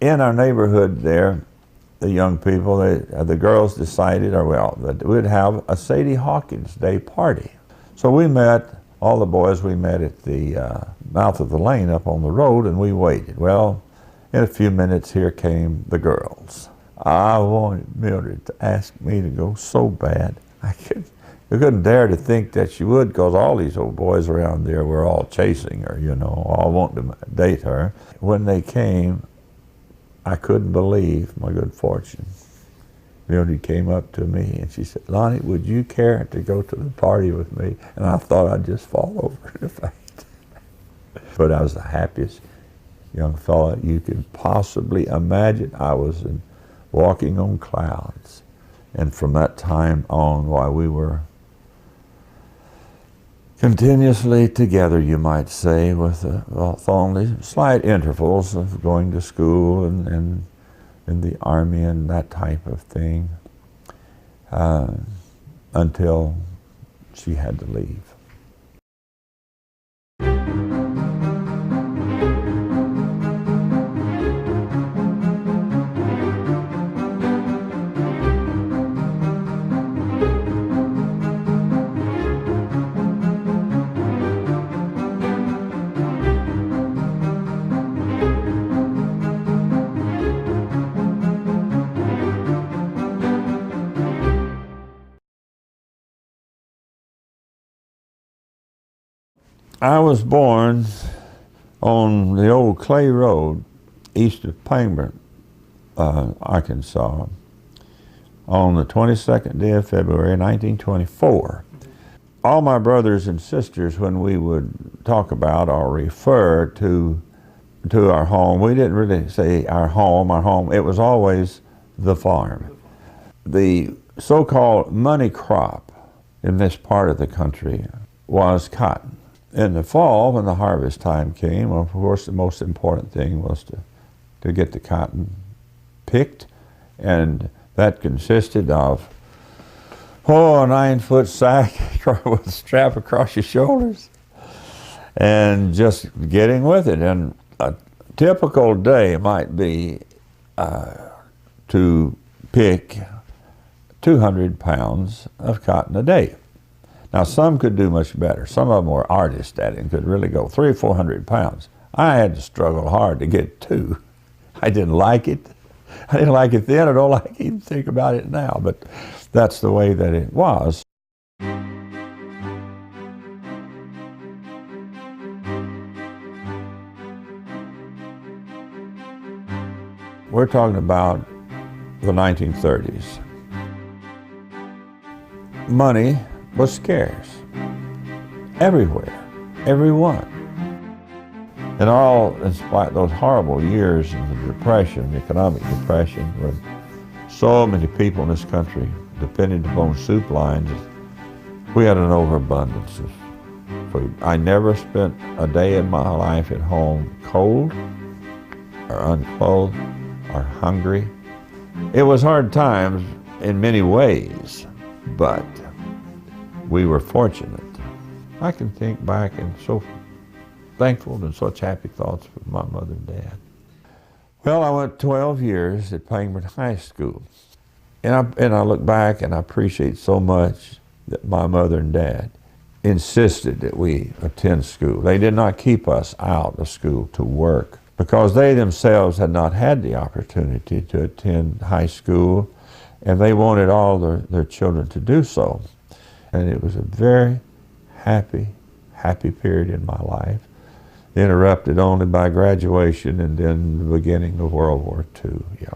in our neighborhood there, the young people, the girls decided, or well, that we'd have a Sadie Hawkins Day party. So we met, all the boys, we met at the mouth of the lane up on the road, and we waited. Well, in a few minutes, here came the girls. I wanted Mildred to ask me to go so bad. I couldn't dare to think that she would, because all these old boys around there were all chasing her, you know, all wanting to date her. When they came, I couldn't believe my good fortune. Mildred came up to me and she said, "Lonnie, would you care to go to the party with me?" And I thought I'd just fall over in a faint. But I was the happiest young fella you could possibly imagine. I was walking on clouds. And from that time on, why, we were continuously together, you might say, with only slight intervals of going to school and in the Army and that type of thing, until she had to leave. I was born on the old clay road east of Pangburn, Arkansas, on the 22nd day of February, 1924. All my brothers and sisters, when we would talk about or refer to our home, we didn't really say our home. It was always the farm. The so-called money crop in this part of the country was cotton. In the fall, when the harvest time came, of course, the most important thing was to get the cotton picked, and that consisted of, a 9-foot sack with a strap across your shoulders, and just getting with it. And a typical day might be to pick 200 pounds of cotton a day. Now, some could do much better. Some of them were artists at it and could really go 300 or 400 pounds. I had to struggle hard to get 2. I didn't like it. I didn't like it then. I don't like it, even think about it now, but that's the way that it was. We're talking about the 1930s. Money was scarce everywhere, everyone. And all, in spite of those horrible years of the Depression, the economic depression, when so many people in this country depended upon soup lines, we had an overabundance of food. I never spent a day in my life at home cold or unclothed or hungry. It was hard times in many ways, but we were fortunate. I can think back and so thankful and such happy thoughts with my mother and dad. Well, I went 12 years at Pangburn High School. And I look back and I appreciate so much that my mother and dad insisted that we attend school. They did not keep us out of school to work because they themselves had not had the opportunity to attend high school, and they wanted all their children to do so. And it was a very happy period in my life, interrupted only by graduation and then the beginning of World War II. Yeah.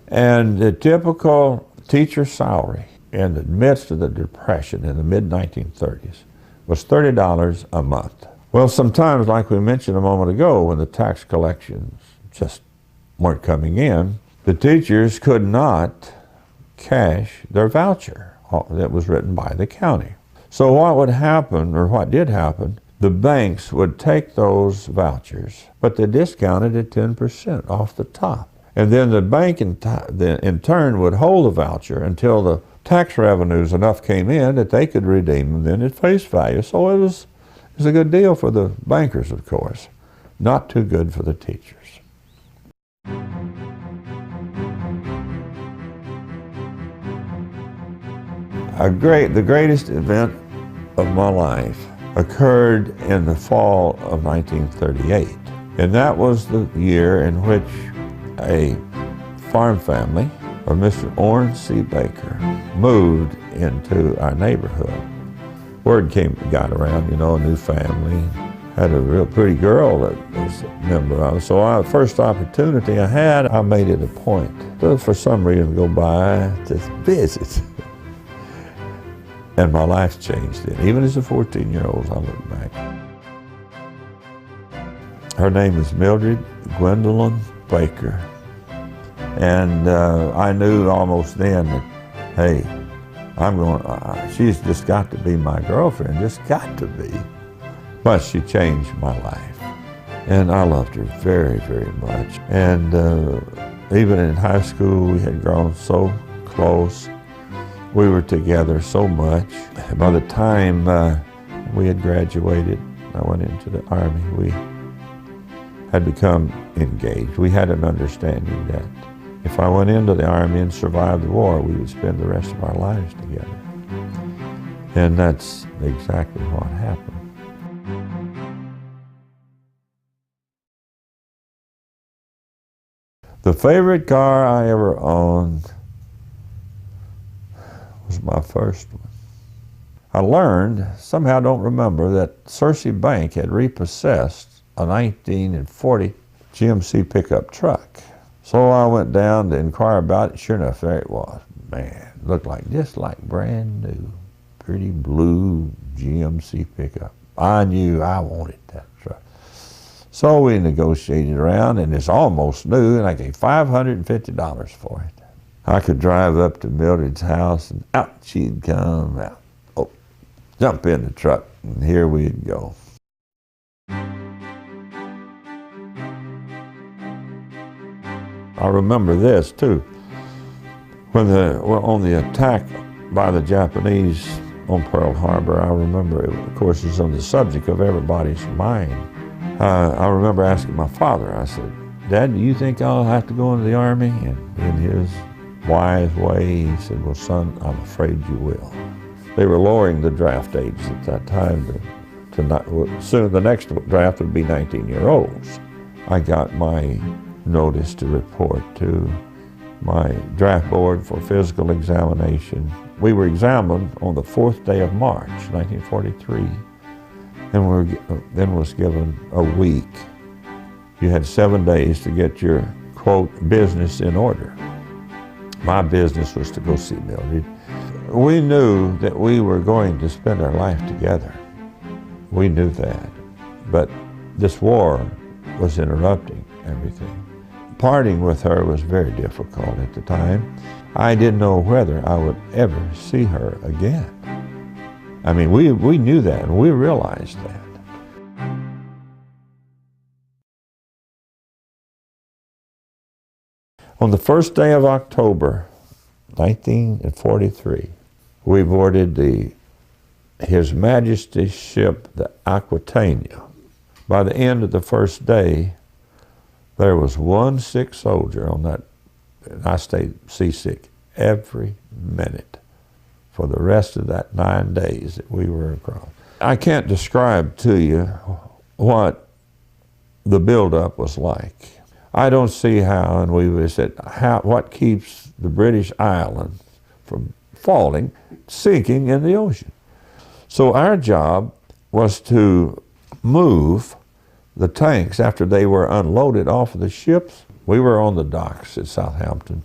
And the typical teacher salary in the midst of the Depression in the mid-1930s was $30 a month. Well, sometimes, like we mentioned a moment ago, when the tax collections just weren't coming in, the teachers could not cash their voucher that was written by the county. So what would happen, or what did happen, the banks would take those vouchers, but they discounted at 10% off the top. And then the bank in turn would hold the voucher until the tax revenues enough came in that they could redeem them then at face value. So it was was a good deal for the bankers, of course, not too good for the teachers. The greatest event of my life occurred in the fall of 1938. And that was the year in which a farm family of Mr. Orange C. Baker moved into our neighborhood. Word got around, you know, a new family, had a real pretty girl that was a member of it. So the first opportunity I had, I made it a point to, for some reason, go by to visit. And my life changed then. Even as a 14-year-old, I look back. Her name is Mildred Gwendolyn Baker. And I knew almost then that, hey, she's just got to be my girlfriend, just got to be. But she changed my life. And I loved her very, very much. And even in high school, we had grown so close. We were together so much. By the time we had graduated, I went into the Army, we had become engaged. We had an understanding that if I went into the Army and survived the war, we would spend the rest of our lives together. And that's exactly what happened. The favorite car I ever owned was my first one. I learned, somehow don't remember, that Searcy Bank had repossessed a 1940 GMC pickup truck. So I went down to inquire about it. Sure enough, there it was. Man, it looked just like brand new, pretty blue GMC pickup. I knew I wanted that truck. So we negotiated around, and it's almost new, and I gave $550 for it. I could drive up to Mildred's house, and out she'd come out. Oh, jump in the truck, and here we'd go. I remember this too. On the attack by the Japanese on Pearl Harbor, I remember, of course, it's on the subject of everybody's mind. I remember asking my father, I said, "Dad, do you think I'll have to go into the Army?" And in his wise way, he said, "Well, son, I'm afraid you will." They were lowering the draft age at that time soon the next draft would be 19-year-olds. I got my notice to report to my draft board for physical examination. We were examined on the 4th day of March, 1943, and then was given a week. You had 7 days to get your, quote, business in order. My business was to go see Mildred. We knew that we were going to spend our life together. We knew that. But this war was interrupting everything. Parting with her was very difficult at the time. I didn't know whether I would ever see her again. I mean, we knew that, and we realized that. On the 1st day of October, 1943, we boarded His Majesty's ship, the Aquitania. By the end of the first day, there was one sick soldier on that, and I stayed seasick every minute for the rest of that 9 days that we were across. I can't describe to you what the buildup was like. I don't see how, and we said, what keeps the British island from falling, sinking in the ocean? So our job was to move the tanks after they were unloaded off of the ships. We were on the docks at Southampton,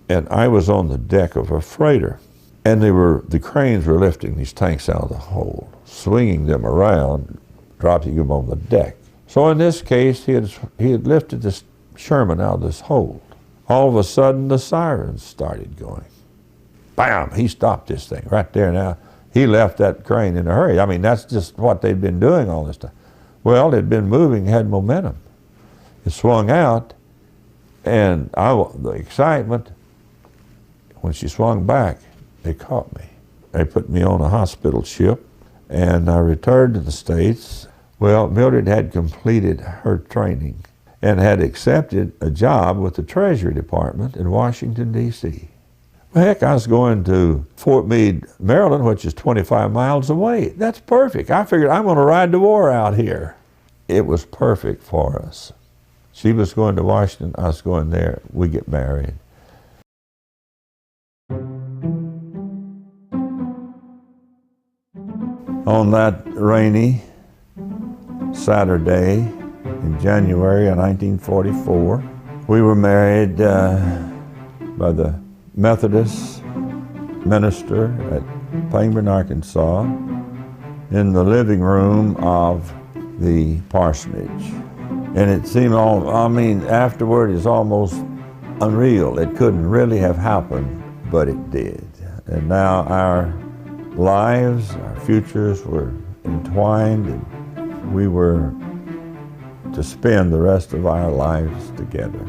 and I was on the deck of a freighter, and the cranes were lifting these tanks out of the hold, swinging them around, dropping them on the deck. So in this case, he had lifted this Sherman out of this hold. All of a sudden, the sirens started going. Bam! He stopped this thing right there. Now, he left that crane in a hurry. I mean, that's just what they'd been doing all this time. Well, it had been moving, had momentum. It swung out, and the excitement, when she swung back, they caught me. They put me on a hospital ship, And I returned to the States. Well, Mildred had completed her training and had accepted a job with the Treasury Department in Washington, D.C. Well, heck, I was going to Fort Meade, Maryland, which is 25 miles away. That's perfect. I figured I'm going to ride the war out here. It was perfect for us. She was going to Washington, I was going there. We get married. On that rainy Saturday in January of 1944, we were married by the Methodist minister at Plainburn, Arkansas, in the living room of the parsonage. And it seemed afterward it's almost unreal. It couldn't really have happened, but it did. And now our lives, our futures were entwined, and we were to spend the rest of our lives together.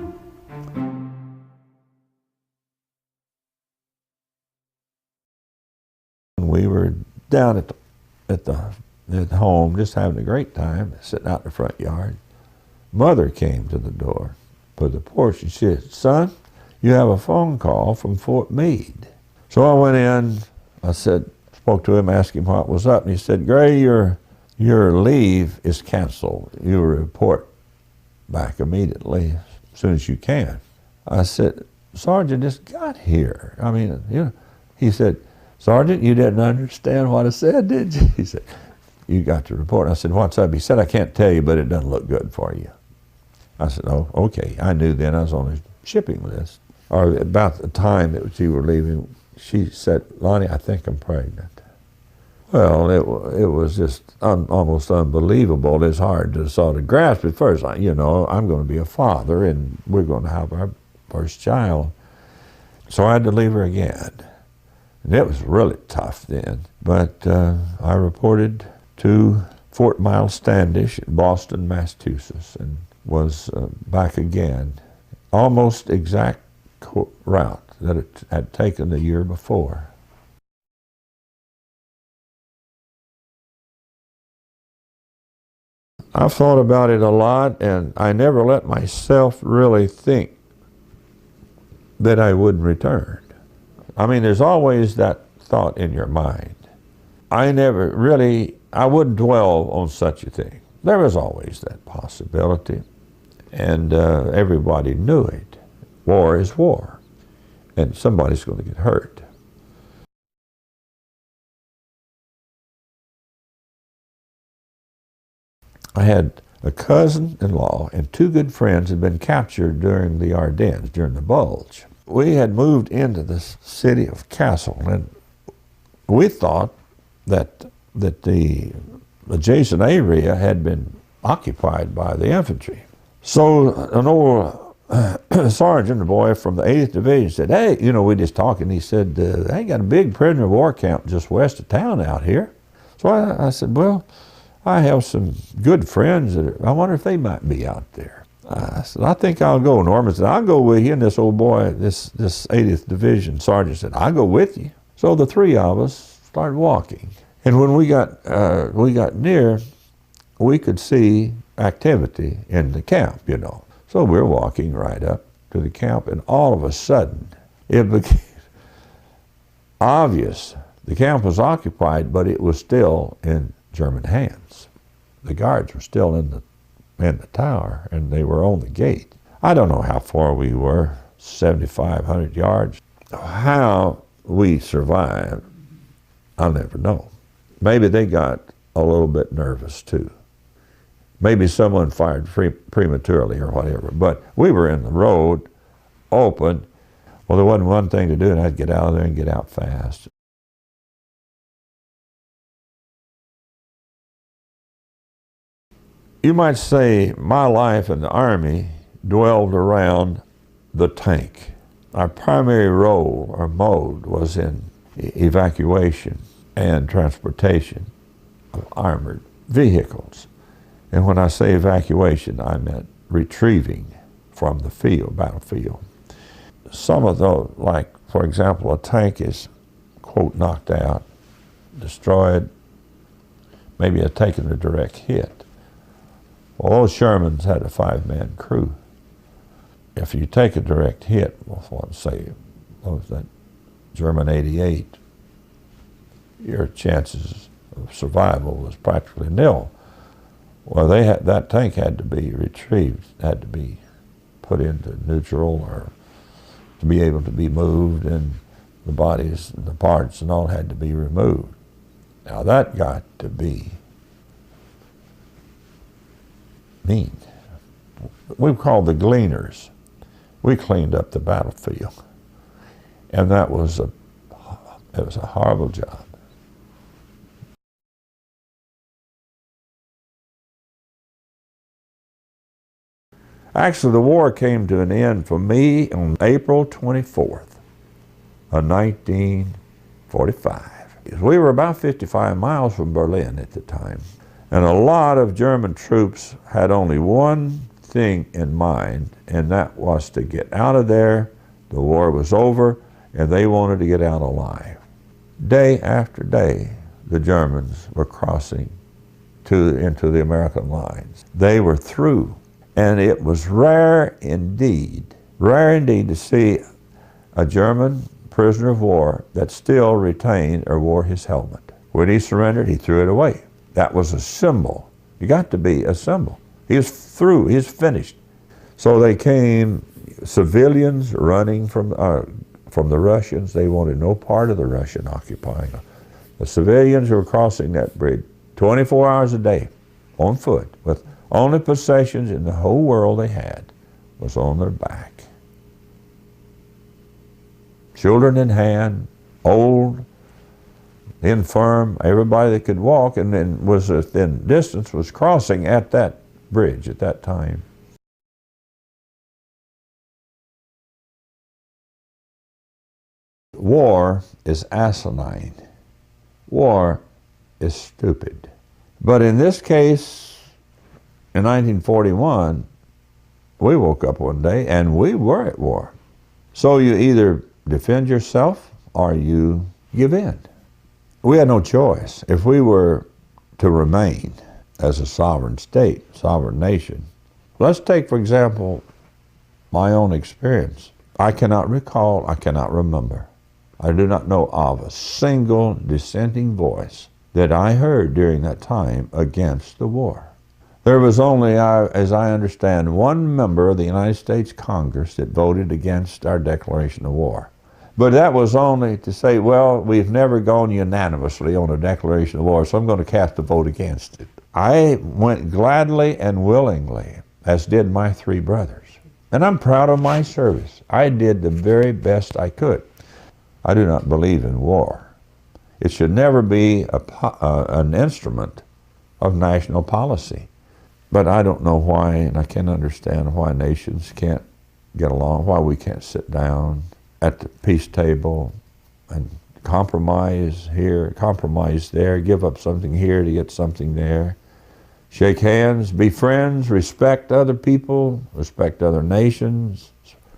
We were down at home, just having a great time, sitting out in the front yard. Mother came to the door, to the porch, and she said, "Son, you have a phone call from Fort Meade." So I went in, spoke to him, asked him what was up, and he said, "Gray, your leave is canceled. You report back immediately as soon as you can." I said, "Sergeant just got here. He said, "Sergeant, you didn't understand what I said, did you?" He said, "You got to report." I said, "What's up?" He said, "I can't tell you, but it doesn't look good for you." I said, "Oh, okay." I knew then I was on his shipping list. Or about the time that you were leaving, she said, "Lonnie, I think I'm pregnant." Well, it was just almost unbelievable. It's hard to sort of grasp at first. I'm going to be a father, and we're going to have our first child. So I had to leave her again. And it was really tough then. But I reported to Fort Miles Standish in Boston, Massachusetts, and was back again. Almost exact route that it had taken the year before. I've thought about it a lot, and I never let myself really think that I wouldn't return. There's always that thought in your mind. I wouldn't dwell on such a thing. There was always that possibility, and everybody knew it. War is war, and somebody's going to get hurt. I had a cousin-in-law and two good friends had been captured during the Ardennes, during the Bulge. We had moved into the city of Kassel, and we thought that the adjacent area had been occupied by the infantry. So an old sergeant, a boy from the 8th Division, said, "Hey," we just talking. He said, "They got a big prisoner of war camp just west of town out here." So I said, "Well, I have some good friends I wonder if they might be out there." I said, "I think I'll go." Norman said, "I'll go with you." And this old boy, this 8th Division sergeant said, "I'll go with you." So the three of us started walking. And when we got near, we could see activity in the camp, So we're walking right up to the camp, and all of a sudden, it became obvious the camp was occupied, but it was still in German hands. The guards were still in the tower, and they were on the gate. I don't know how far we were, 7,500 yards. How we survived, I'll never know. Maybe they got a little bit nervous too. Maybe someone fired prematurely or whatever, but we were in the road, open. Well, there wasn't one thing to do, and I'd get out of there and get out fast. You might say my life in the Army dwelled around the tank. Our primary role or mode was in evacuation and transportation of armored vehicles. And when I say evacuation, I meant retrieving from the battlefield. Some of those, like, for example, a tank is, quote, knocked out, destroyed, maybe had taken a direct hit. Well, those Shermans had a 5-man crew. If you take a direct hit, well, say, what was that, German 88, your chances of survival was practically nil. Well, that tank had to be retrieved, had to be put into neutral or to be able to be moved, and the bodies and the parts and all had to be removed. Now that got to be mean. We were called the gleaners. We cleaned up the battlefield, and it was a horrible job. Actually, the war came to an end for me on April 24th of 1945. We were about 55 miles from Berlin at the time, and a lot of German troops had only one thing in mind, and that was to get out of there. The war was over, and they wanted to get out alive. Day after day, the Germans were crossing into the American lines. They were through. And it was rare indeed to see a German prisoner of war that still retained or wore his helmet. When he surrendered, he threw it away. That was a symbol. You got to be a symbol. He was through, he was finished. So they came, civilians running from the Russians. They wanted no part of the Russian occupying. The civilians who were crossing that bridge 24 hours a day on foot with only possessions in the whole world they had was on their back. Children in hand, old, infirm, everybody that could walk and then was within distance was crossing at that bridge at that time. War is asinine. War is stupid. But in this case, in 1941, we woke up one day and we were at war. So you either defend yourself or you give in. We had no choice. If we were to remain as a sovereign state, sovereign nation, let's take, for example, my own experience. I cannot recall, I cannot remember. I do not know of a single dissenting voice that I heard during that time against the war. There was only, as I understand, one member of the United States Congress that voted against our declaration of war. But that was only to say, well, we've never gone unanimously on a declaration of war, so I'm going to cast a vote against it. I went gladly and willingly, as did my 3 brothers. And I'm proud of my service. I did the very best I could. I do not believe in war. It should never be an instrument of national policy. But I don't know why, and I can't understand why nations can't get along, why we can't sit down at the peace table and compromise here, compromise there, give up something here to get something there. Shake hands, be friends, respect other people, respect other nations,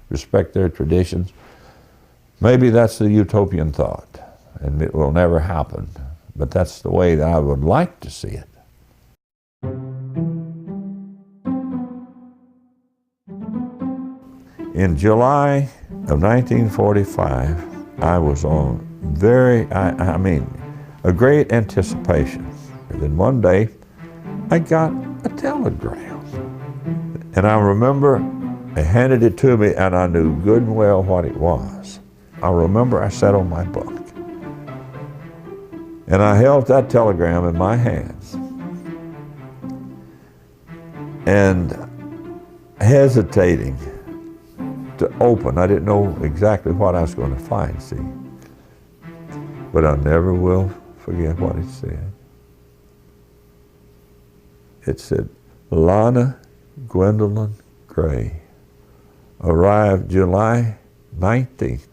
respect their traditions. Maybe that's the utopian thought, and it will never happen, but that's the way that I would like to see it. In July of 1945, I was on a great anticipation. And then one day, I got a telegram. And I remember they handed it to me and I knew good and well what it was. I remember I sat on my bunk and I held that telegram in my hands and hesitating to open. I didn't know exactly what I was going to find, see. But I never will forget what it said. It said, Lana Gwendolyn Gray arrived July 19th.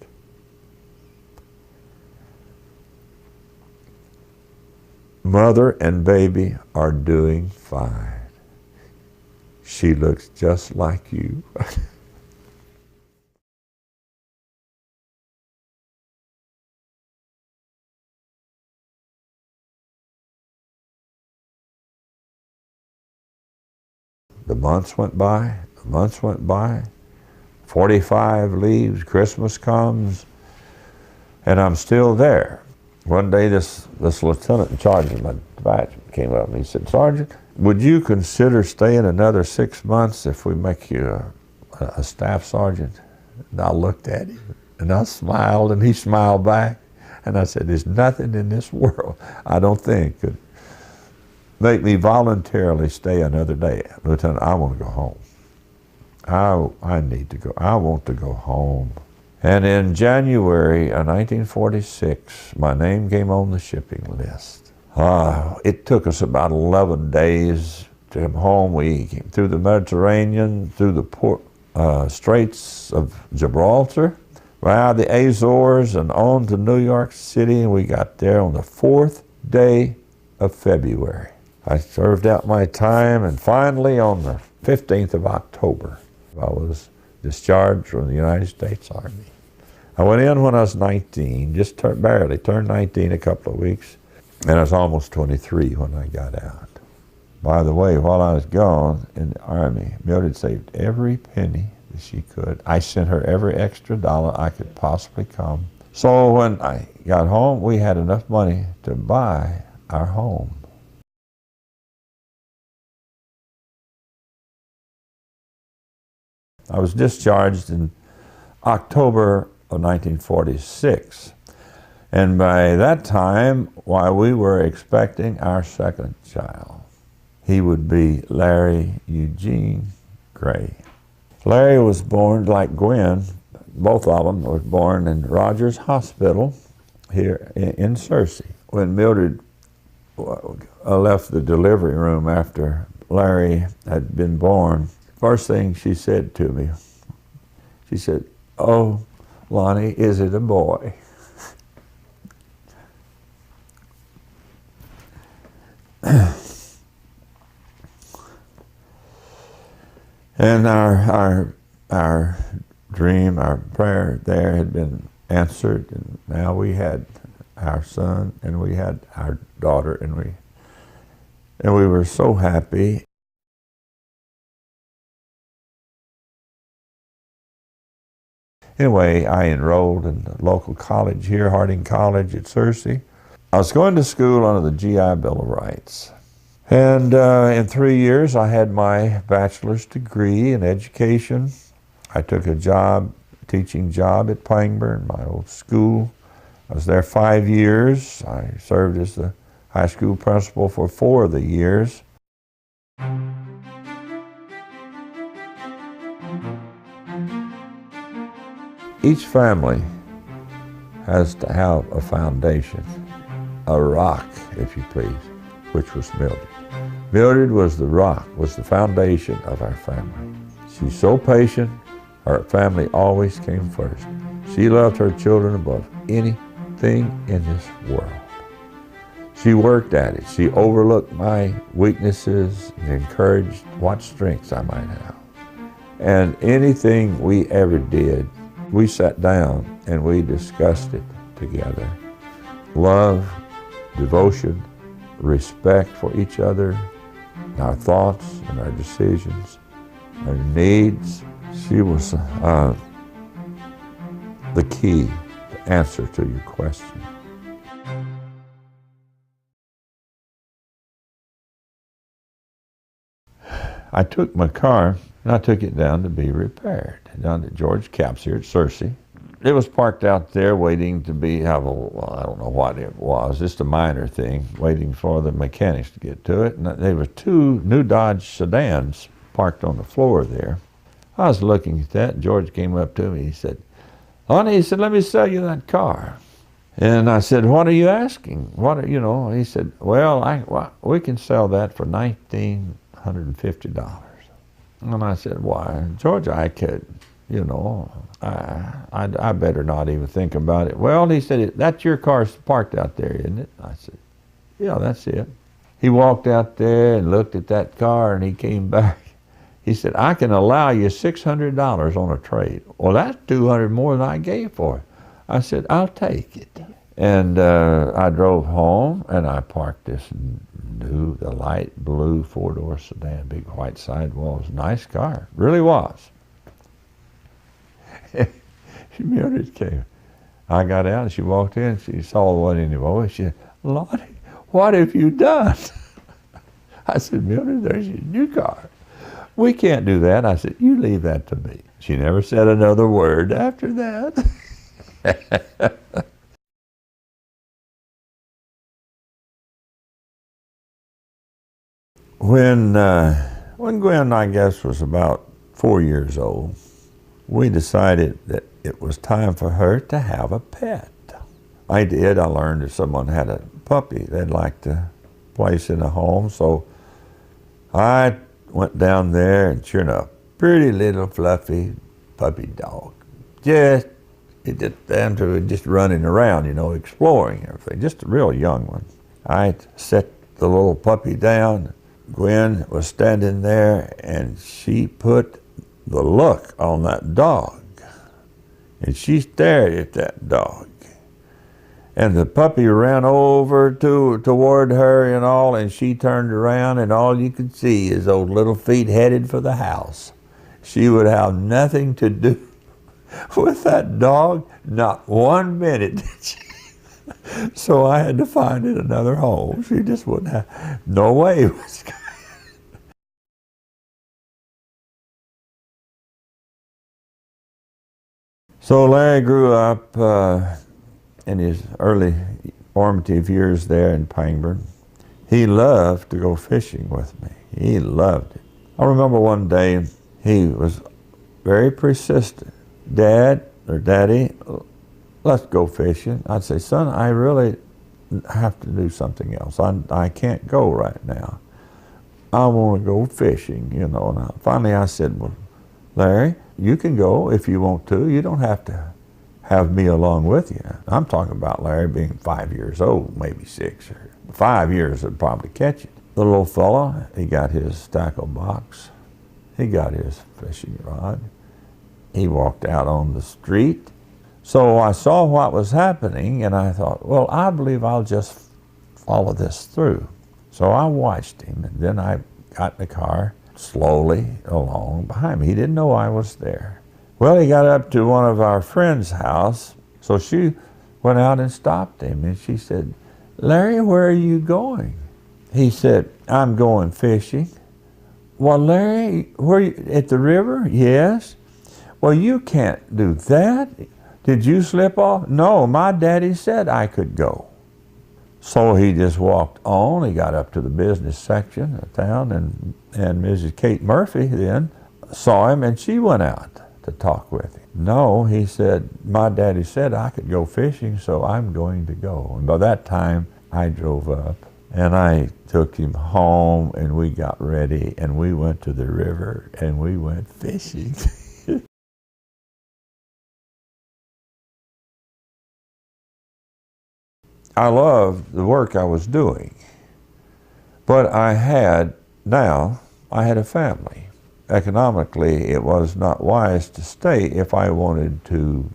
Mother and baby are doing fine. She looks just like you. The months went by, 45 leaves, Christmas comes, and I'm still there. One day this lieutenant in charge of my detachment came up and he said, "Sergeant, would you consider staying another 6 months if we make you a staff sergeant?" And I looked at him and I smiled and he smiled back. And I said, "There's nothing in this world I don't think could make me voluntarily stay another day. Lieutenant, I want to go home. I need to go. I want to go home." And in January of 1946, my name came on the shipping list. It took us about 11 days to come home. We came through the Mediterranean, through the Straits of Gibraltar, via the Azores and on to New York City, and we got there on the 4th day of February. I served out my time, and finally on the 15th of October, I was discharged from the United States Army. I went in when I was 19, just barely turned 19 a couple of weeks, and I was almost 23 when I got out. By the way, while I was gone in the Army, Mildred saved every penny that she could. I sent her every extra dollar I could possibly come. So when I got home, we had enough money to buy our home. I was discharged in October of 1946. And by that time, while we were expecting our second child, he would be Larry Eugene Gray. Larry was born, like Gwen, both of them were born in Rogers Hospital here in Searcy. When Mildred left the delivery room after Larry had been born, first thing she said to me, she said, "Oh, Lonnie, is it a boy?" And our dream, our prayer there had been answered, and now we had our son and we had our daughter, and we were so happy. Anyway, I enrolled in the local college here, Harding College at Searcy. I was going to school under the GI Bill of Rights. And in 3 years, I had my bachelor's degree in education. I took a teaching job at Pangburn, my old school. I was there 5 years. I served as the high school principal for 4 of the years. Each family has to have a foundation, a rock, if you please, which was Mildred. Mildred was the rock, was the foundation of our family. She's so patient, her family always came first. She loved her children above anything in this world. She worked at it. She overlooked my weaknesses and encouraged what strengths I might have. And anything we ever did, we sat down and we discussed it together. Love, devotion, respect for each other, our thoughts and our decisions, our needs. She was the key, the answer to your question. I took my car and I took it down to be repaired, down to George Capps here at Searcy. It was parked out there waiting to I don't know what it was, just a minor thing, waiting for the mechanics to get to it. And there were 2 new Dodge sedans parked on the floor there. I was looking at that, and George came up to me, he said, "Lonnie," he said, "let me sell you that car." And I said, "What are you asking? He said, "Well, we can sell that for $1,950. And I said, "Why, George, I could, I better not even think about it." "Well," he said, "that's your car parked out there, isn't it?" I said, "Yeah, that's it." He walked out there and looked at that car, and he came back. He said, "I can allow you $600 on a trade." Well, that's $200 more than I gave for it. I said, "I'll take it." And I drove home, and I parked this the light blue four-door sedan, big white sidewalls, nice car, really was. Mildred came. I got out, and she walked in, she saw the one in the voice, she said, "Lonnie, what have you done?" I said, "Mildred, there's your new car." "We can't do that." I said, "You leave that to me." She never said another word after that. When Gwen, I guess, was about 4 years old, we decided that it was time for her to have a pet. I did. I learned that someone had a puppy they'd like to place in a home, so I went down there, and sure enough, pretty little fluffy puppy dog. Just down to just running around, you know, exploring everything. Just a real young one. I set the little puppy down. Gwen was standing there, and she put the look on that dog. And she stared at that dog. And the puppy ran over toward her and all, and she turned around, and all you could see is those little feet headed for the house. She would have nothing to do with that dog, not 1 minute. So I had to find it another home. She just wouldn't have, no way. So Larry grew up in his early formative years there in Pangburn. He loved to go fishing with me. He loved it. I remember one day he was very persistent. "Dad or Daddy, let's go fishing." I'd say, "Son, I really have to do something else. I can't go right now. I want to go fishing, you know." And finally I said, "Well, Larry, you can go if you want to. You don't have to have me along with you." I'm talking about Larry being 5 years old, maybe 6 or 5 years would probably catch it. The little fella, he got his tackle box. He got his fishing rod. He walked out on the street. So I saw what was happening, and I thought, well, I believe I'll just follow this through. So I watched him, and then I got in the car slowly along behind me. He didn't know I was there. Well, he got up to one of our friends' house, so she went out and stopped him, and she said, "Larry, where are you going?" He said, "I'm going fishing." "Well, Larry, where you, at the river?" "Yes." "Well, you can't do that. Did you slip off?" "No, my daddy said I could go." So he just walked on. He got up to the business section of town, and Mrs. Kate Murphy then saw him, and she went out to talk with him. "No," he said, "my daddy said I could go fishing, so I'm going to go." And by that time, I drove up, and I took him home, and we got ready, and we went to the river, and we went fishing. I loved the work I was doing, but I had a family. Economically, it was not wise to stay if I wanted to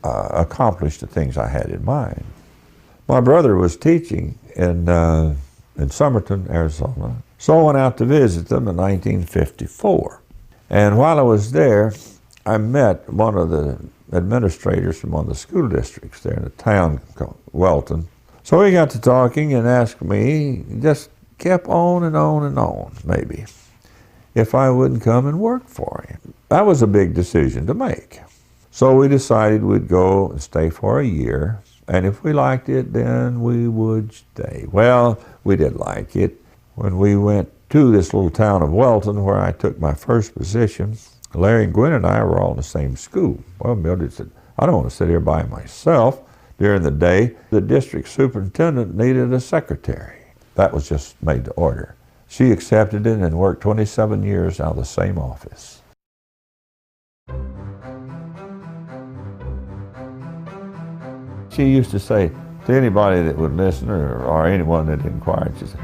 accomplish the things I had in mind. My brother was teaching in Somerton, Arizona, so I went out to visit them in 1954. And while I was there, I met one of the administrators from one of the school districts there in a town called Welton. So we got to talking and asked me, just kept on and on and on, maybe, if I wouldn't come and work for him. That was a big decision to make. So we decided we'd go and stay for a year, and if we liked it, then we would stay. Well, we did like it. When we went to this little town of Welton, where I took my first position, Larry and Gwen and I were all in the same school. Well, Mildred said, "I don't want to sit here by myself during the day." The district superintendent needed a secretary. That was just made to order. She accepted it and worked 27 years out of the same office. She used to say to anybody that would listen or anyone that inquired, she said,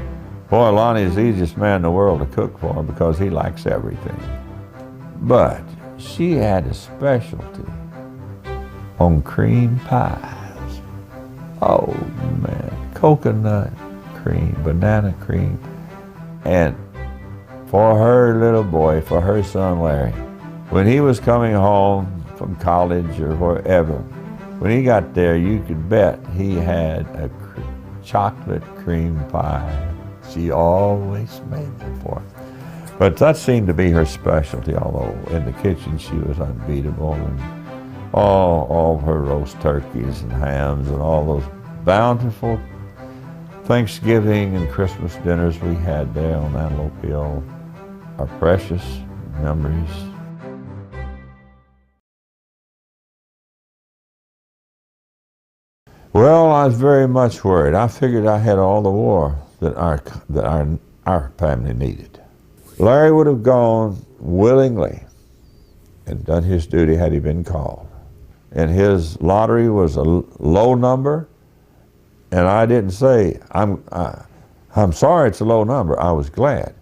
"Boy, Lonnie's the easiest man in the world to cook for because he likes everything." But she had a specialty on cream pies. Oh man, coconut cream, banana cream. And for her little boy, for her son Larry, when he was coming home from college or wherever, when he got there, you could bet he had a chocolate cream pie. She always made it for him. But that seemed to be her specialty, although in the kitchen she was unbeatable. And all of her roast turkeys and hams and all those bountiful Thanksgiving and Christmas dinners we had there on Antelope Hill are precious memories. Well, I was very much worried. I figured I had all the war that our family needed. Larry would have gone willingly and done his duty had he been called. And his lottery was a low number, and I didn't say, I'm sorry it's a low number. I was glad.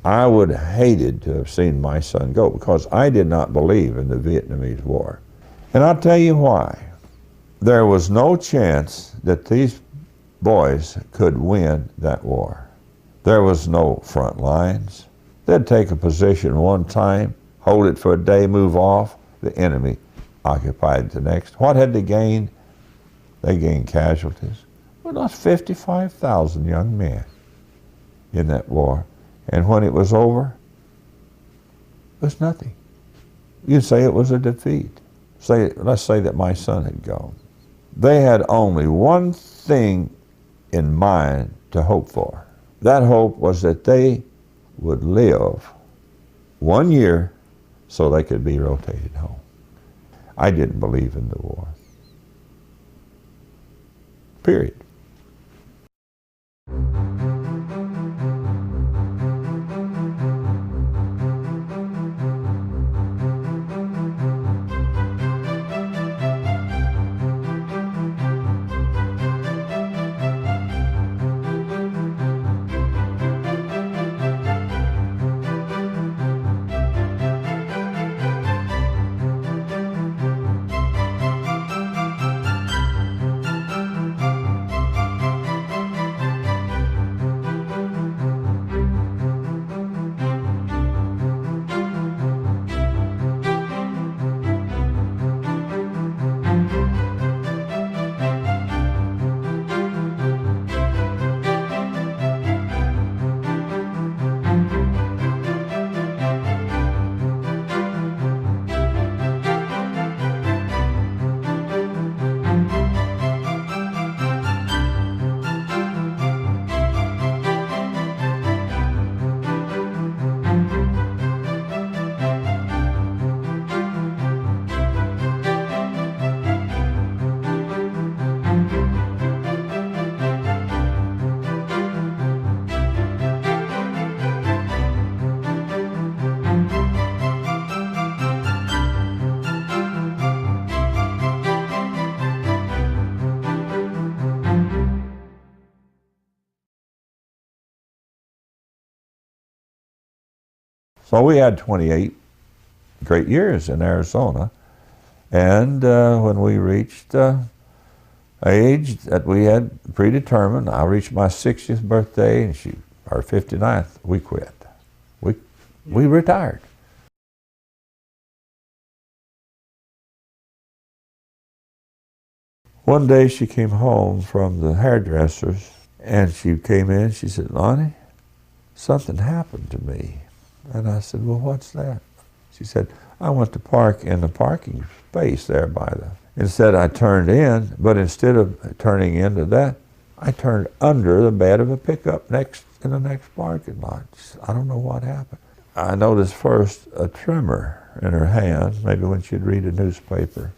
I would have hated to have seen my son go because I did not believe in the Vietnamese War. And I'll tell you why. There was no chance that these boys could win that war. There was no front lines. They'd take a position one time, hold it for a day, move off, the enemy occupied the next. What had they gained? They gained casualties. We lost 55,000 young men in that war. And when it was over, it was nothing. You'd say it was a defeat. Let's say that my son had gone. They had only one thing in mind to hope for. That hope was that they would live 1 year so they could be rotated home. I didn't believe in the war. Period. So we had 28 great years in Arizona. And when we reached age that we had predetermined, I reached my 60th birthday and our 59th, we quit. We retired. One day she came home from the hairdresser's and she came in, she said, "Lonnie, something happened to me." And I said, "Well, what's that?" She said, "I went to park in the parking space there by the..." Instead I turned in, but instead of turning into that, I turned under the bed of a pickup in the next parking lot. She said, "I don't know what happened." I noticed first a tremor in her hand, maybe when she'd read a newspaper.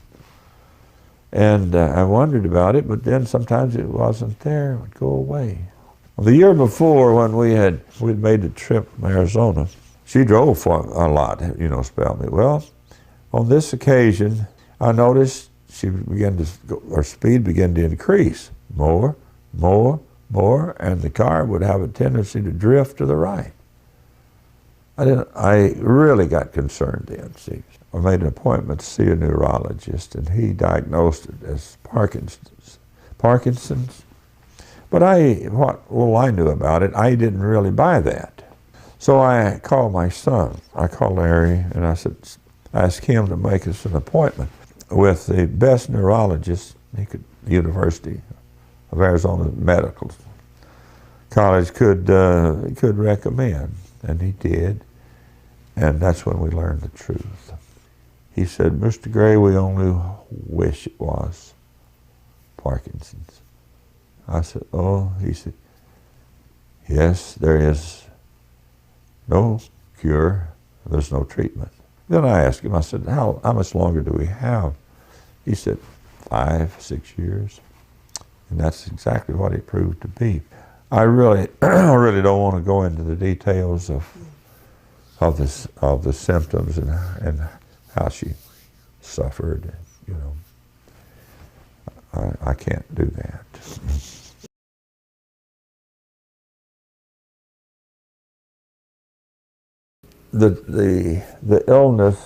And I wondered about it, but then sometimes it wasn't there, it would go away. Well, the year before, when we'd made the trip from Arizona, she drove for a lot, spell me. Well, on this occasion, I noticed her speed began to increase. More, and the car would have a tendency to drift to the right. I really got concerned then, see. I made an appointment to see a neurologist, and he diagnosed it as Parkinson's. But what little I knew about it, I didn't really buy that. So I called my son. I called Larry, and I asked him to make us an appointment with the best neurologist the University of Arizona Medical College could recommend, and he did. And that's when we learned the truth. He said, "Mr. Gray, we only wish it was Parkinson's." I said, "Oh," he said, "yes, there is no cure, there's no treatment." Then I asked him, I said, how much longer do we have? He said, 5, 6 years. And that's exactly what it proved to be. I really, I really don't want to go into the details of the symptoms and how she suffered. You know, I can't do that. The illness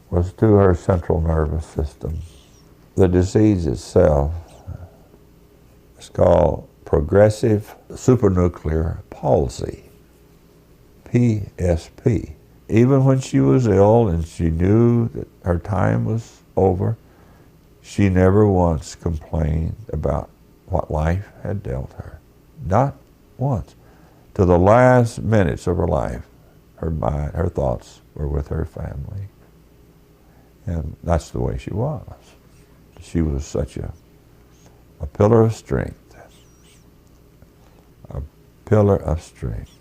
was to her central nervous system. The disease itself is called progressive supranuclear palsy, PSP. Even when she was ill and she knew that her time was over, she never once complained about what life had dealt her. Not once. To the last minutes of her life, her mind, her thoughts were with her family. And that's the way she was. She was such a pillar of strength. A pillar of strength.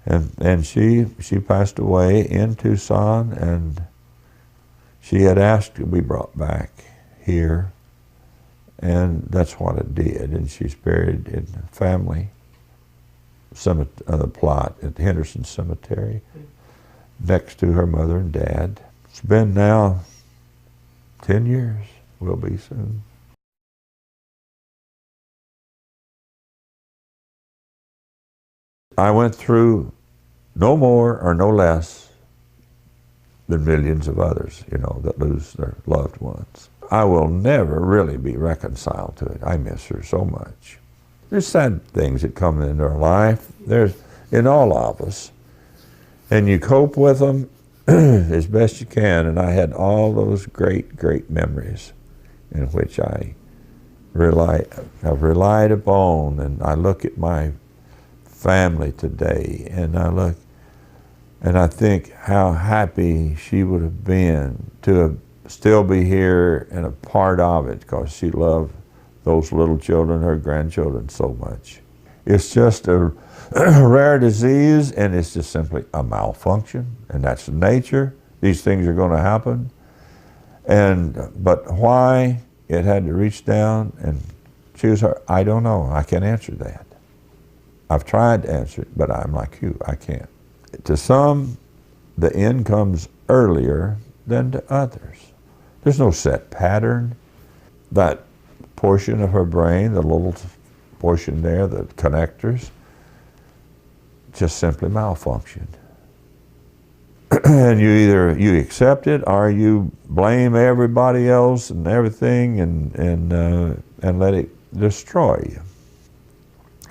And she passed away in Tucson, and she had asked to be brought back here, and that's what it did. And she's buried in the family plot at Henderson Cemetery, next to her mother and dad. It's been now 10 years, will be soon. I went through no more or no less than millions of others, you know, that lose their loved ones. I will never really be reconciled to it. I miss her so much. There's sad things that come into our life. There's in all of us. And you cope with them as best you can. And I had all those great, great memories in which I have relied upon. And I look at my family today, and I think how happy she would have been to still be here and a part of it, because she loved those little children, her grandchildren, so much. It's just a rare disease, and it's just simply a malfunction, and that's nature. These things are going to happen. But why it had to reach down and choose her, I don't know. I can't answer that. I've tried to answer it, but I'm like you, I can't. To some, the end comes earlier than to others. There's no set pattern. That portion of her brain, the little portion there, the connectors, just simply malfunctioned. And you accept it, or you blame everybody else and everything and let it destroy you.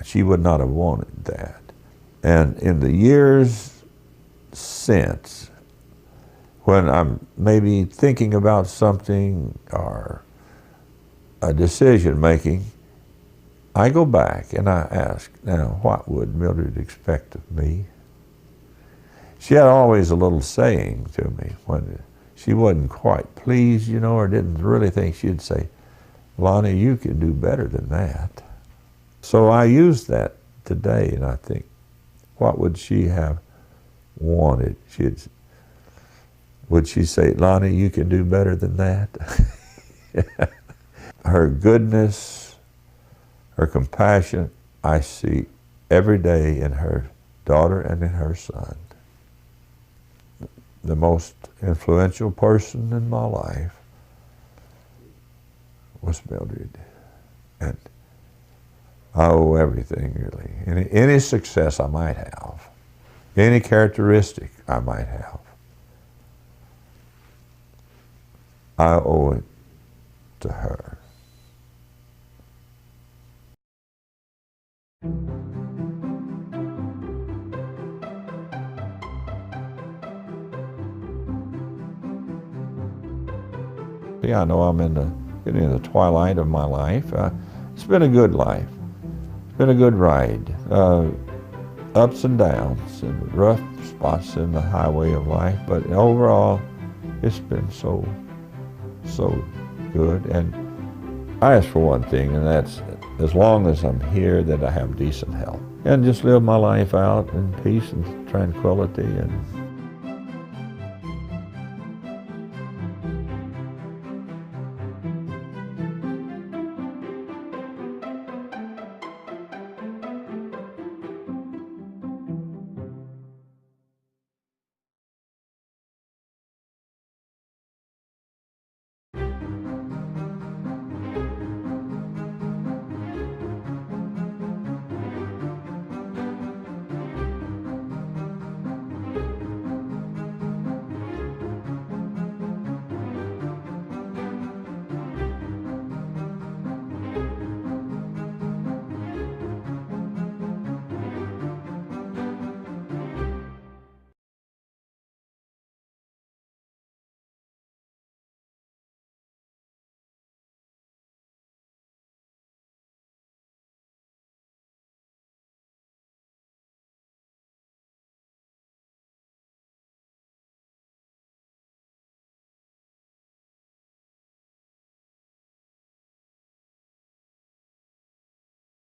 She would not have wanted that. And in the years since, when I'm maybe thinking about something or a decision making, I go back and I ask, now, what would Mildred expect of me? She had always a little saying to me when she wasn't quite pleased, you know, or didn't really think, she'd say, "Lonnie, you can do better than that." So I use that today, and I think, what would she have wanted? Would she say, "Lonnie, you can do better than that"? Her goodness, her compassion, I see every day in her daughter and in her son. The most influential person in my life was Mildred. And I owe everything, really. Any success I might have, any characteristic I might have, I owe it to her. Yeah, I know I'm getting in the twilight of my life. It's been a good life. It's been a good ride. Ups and downs and rough spots in the highway of life, but overall, it's been so good. And I ask for one thing, and that's as long as I'm here, that I have decent health and just live my life out in peace and tranquility and